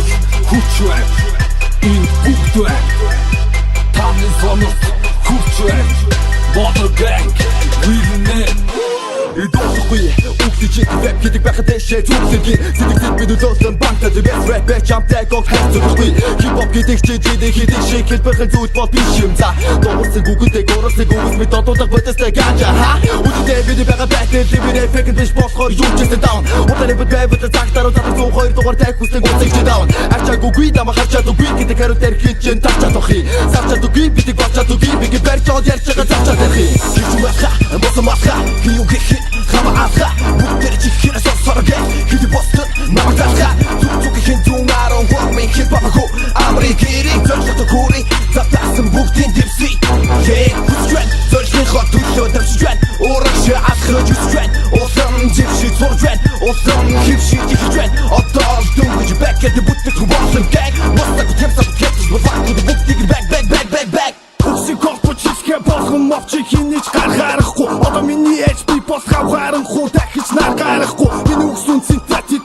жил хүч байна. Энэ бүгд байна. Таны сонорт хүч байна. Water gang вирнэ идолгүй үгдэж веб гэдэг байхад дэшээ зүгтгийн сэтгэл бид үлөөсөн банкад бэс рэп чамтай гог хэцүүгүй хипхоп гэдэг чидэг хийдэг шиг хэлбэрхэн зүйл бол биш юм за дуусах үгтэй горосыг үгс мэд додуулах бодостой ганжа ха үдээ бид байгаа байтал бид фэкэн дэш болохоор юу ч гэсэн даун утаны бүтэвэд цагтаар удаа 102 дугаар тайх хүсдэг үсэж даун ачаагүй дама харчаагүй гэдэг хариу дээр хийчихэн тавчаадгүй савчаадгүй бид бачаадгүй бид барьж ярьж байгаа тавчаадгүй хичмаха босомаха хиугэх хамаахаа бүгдэр чихээр сорсоргээ хэдий бостод намайгаа зүг хинтуунаарон гомын хипхопко амрикири зөвхөн затасан бүгдийн дэвси хэвчвэн зөвхөн хот төлөө дэвчвэн урагш ахрож үсвэн улам дэвши зурвэн улам хивши дэвчвэн одоо дүнгэж бэкэд бүтэх болсон гэг бостод хэмсах хэвчс бүгд бүгдийг бэк Копочиске болсон мовчи хинэж гаргахгүй одоо миний HP бос хавхаранхуу дахиж нар гарахгүй миний үгсүн синтетик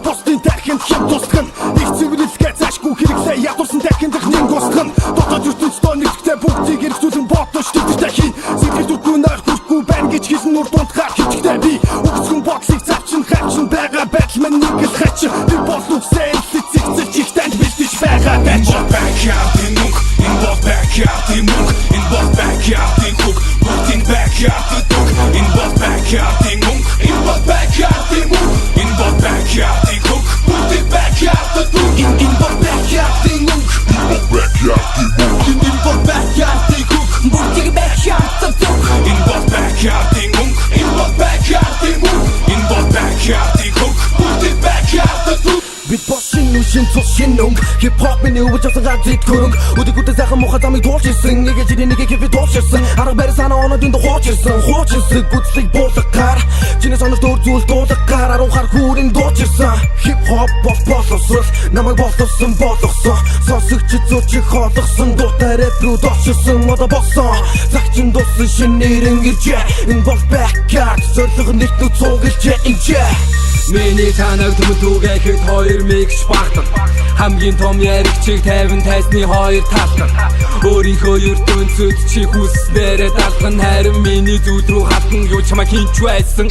постын дахин хэм тусган их цэвэрлэгээ цаашгүй хэрэглээ ядуулсан дахин техник госгон дотоод ертөнцийн нэгтэй бүгдийг эргцүүлэн бодож төвтэй хийн сэтгэлдүүтгүй нар хүрхгүй байна гэж хэлсэн үр дундгаар хичгтэй би үгсгэн бодлыг завчин хавчин байгаа бэтлмэн нэг л хачин би болов сэлцэгцэж ихтэй бэлдэж байгаа байж backyard in munk in both backyard in munk in both backyard in cook putting backyard in cook in both backyard in munk in both backyard in munk in both backyard in cook putting backyard in cook in both backyard in munk in both backyard in munk in both backyard in cook putting backyard in cook in both backyard in munk in both backyard in munk in both backyard in cook putting backyard in cook Бид бошин нүшин цушин нүнг хипхоп миний өвчсөн гадит хөрөнгө өдөгтэй сайхан муха замыг дуурчирсан нэг жирийн нэг хэвээ дуурчирсан арга барь санаа оноод энэ хуучирсан гүцлэг буулгаар чиний сонор дөр зүйл дуулгаар 10 хар хүрэн дуурчирсан хипхоп боловсрол намайг боловсон сонсогч зөөч хоолгосон дуутай рэп рүү дорчирсан одоо босон загчин дуусан шинээрэн иржээ энэ бол backyard зориг нэгт цуглж инжээ Миний танаг төмөлдүүгээхэд 2 микс багтал хамгийн том яригчийг 50 тайсны 2 талтал өөрийнхөө ертөнцөд чи хүснээрээ далган харин миний зүуд рүү хатан юу чамаа хинч байсан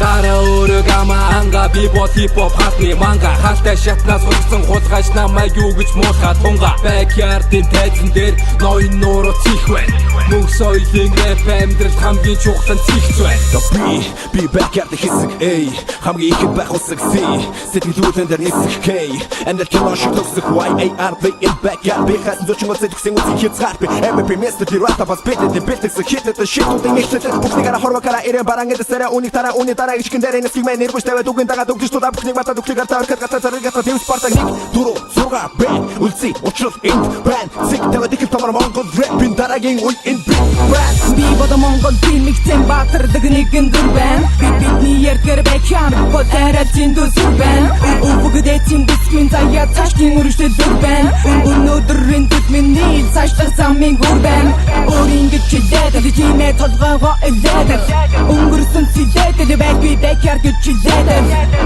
Гараа өөрөө гамаанга би бот хипхоп хатны манга хальтай шатнаас хурцсан хулгайч намайг юу гэж муухай тунга backyard-ийн тайзан дээр ноён нууруу чих байна мөнх соёлын рэп амьдрал хамгийн чухал цэгц байна би backyard хэсэг эй хамгийн их байх усаг си сэтгэлүүтэн дээр нисэх кей and the killer shoot us the YARP in backyard би хасан зөчгөн зэтгсэн үсэг хязгаарп MVP место ти рата бас бэлдэ бэлдсэн хитэт шит үтэн ихтэт бүгдийг хорвакара ирэн барангад сара уник тара уни тара ичкэн дээр нэсгэн мэн нэрбүш тавэ дугэн дага дугдиш туда бүхнийг бата дугтыг артаа гата заргата тэм спартак ник дуру сурга бэн үлси учрал энд бранд сик тавэ дикэл томор монгол рэпин дарагийн үе in big brand би бода монгол фильмигтэн баатардаг нэгэн дүр байна бидний яргэр backyard Потара тиндо зүрбэн Бүгдээ тийм бисмэн заяа цаашдын үржтэй дүрбэн Өнөөдрийн төд миний цаашлах замын гүрбэн Өөрийн чидээд тиймээ толгоогоо эвдээд Өнгөрсөн цидээд бэби backyard чидээд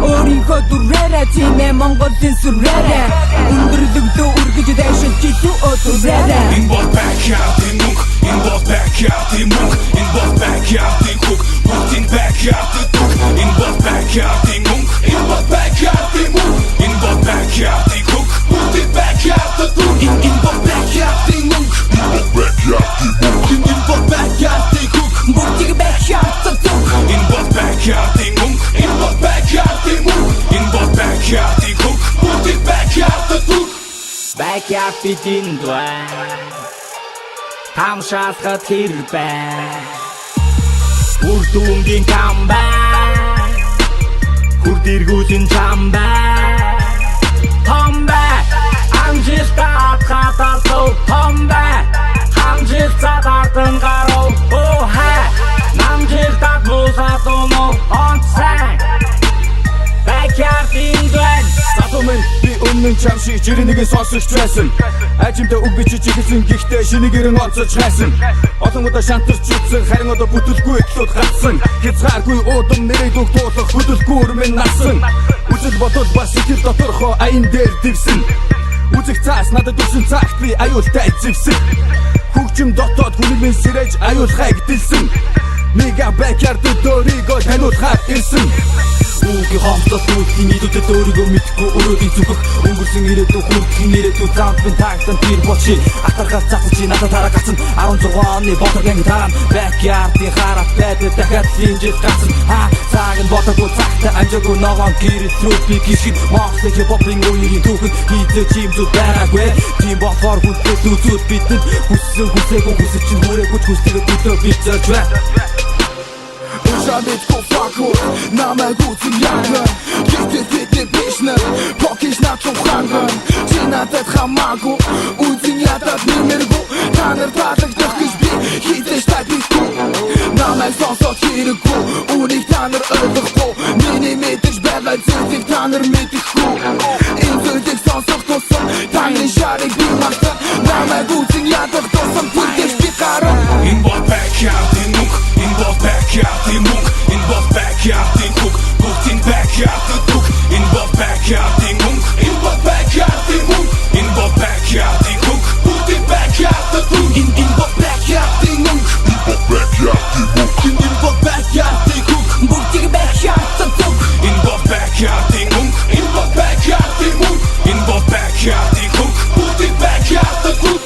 Өөрийнхөө дүрээрээ тиймээ монголын сүрээрээ Өндөрлөгдөө үргэж дэшил чидүү өтөрээрээ In both backyard in munk In both backyard in munk In both backyard in cook Putting backyard in cook In both backyard in munk In both backyard in munk In both backyard in cook Putting backyard in cook In both backyard in munk In both backyard in munk In both backyard in cook Putting backyard in cook In both backyard in munk In both backyard in munk In both backyard in cook Putting backyard in cook Backyard бидин дуа Тамшаалхад хэрбэ Үрдүнгийн камбай Хүрдэргүүлэн чамбай Томбай Амжилтаа хаталцуу Томбай Хамжилтаа дартан гаруу Оо хай Намжилтаа бусатуно онцай Backyard-ийн дуан Сатумэн би өмнө чам шиг жирэнэгийн сонсогч байсан Ажимтай үг бичиж ихсэн гихтээ шинэгэрэн онцож хайсан Олон удаа шантарч үтсэн харин одоо бүтэлгүй итлүүд гацсан Хязгааргүй уудам нэрийг дүүх туулах бүдэлгүй өрмэн насан Үжил Бодол бас ихэр доторхоо аян дээр дэвсэн Үзэх цаас надад үсэн цагт би аюултай зэвсэн Хөгжим дотоод хүнэлмэн сэрэж аюулхайг дэлсэн Мега бэкер дөөрийгөө таниулахаар ирсэн Үгүй хомдол нүдгийн идүүдэд өөрийгөө мэдгүй өрөөдийг зүгэх Өнгөрсөн ирээдүй хүрдэхийн ирээдүй замд бин тагтан тэр болчих Атархал цацсан чи надад тараа гацсан 16 оны боторгийн дараа Backyard-ийн хараад байдаг дахиад хинжил гацсан Цаг нь боторгүй цагтай амжаагүй ногоон гэрэл рүү би гიშгэн Монголын хип-хопын үеийн түүхэнд хийдэг чимзүүд байгаагүй Тийм болохоор хүлдээд үзүүд бидэнд хүссэн хүсээгүй хүсэл чинь хүрээгүй хүстэйгээ төдөө бид зорж бай Ушамитку факу, намайг үзэн янган Гэтэл бидний бишнэ, покиш наачун ханган Чи надад хамаагүй, үзэн ядаад нэмэргүй Та нар таалагдах гэж би хийдэж тайпихгүй Намайг сонсоод хэрэггүй, үнийг та нар ойлгохгүй Миний мэдэж байгаа зүйлийг та нар мэдэхгүй Энэ зүйлийг сонсох тусам, таны шарыг би мартан Намайг үзэн ядах тусам, түргэж би гаран Энэ бол backyard-ийн мөнх, энэ бол backyard-ийн мөнх Энэ бол backyard-ийн хүүг, бүгдийн backyard-д дүг Энэ бол backyard-ийн мөнх, энэ бол backyard-ийн мөнх Энэ бол backyard-ийн хүүг, бүгдийн backyard-д дүг Энэ бол backyard-ийн мөнх, энэ бол backyard-ийн мөнх Энэ бол backyard-ийн хүүг, бүгдийн backyard-д дүг Энэ бол backyard-ийн мөнх, энэ бол backyard-ийн мөнх Энэ бол backyard-ийн хүүг, бүгдийн backyard-д дүг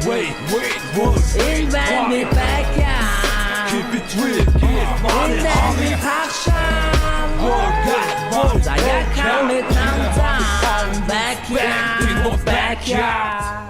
Wait, In my backyard keep it real, get money, In my passion work, Zayakam it downtown Backyard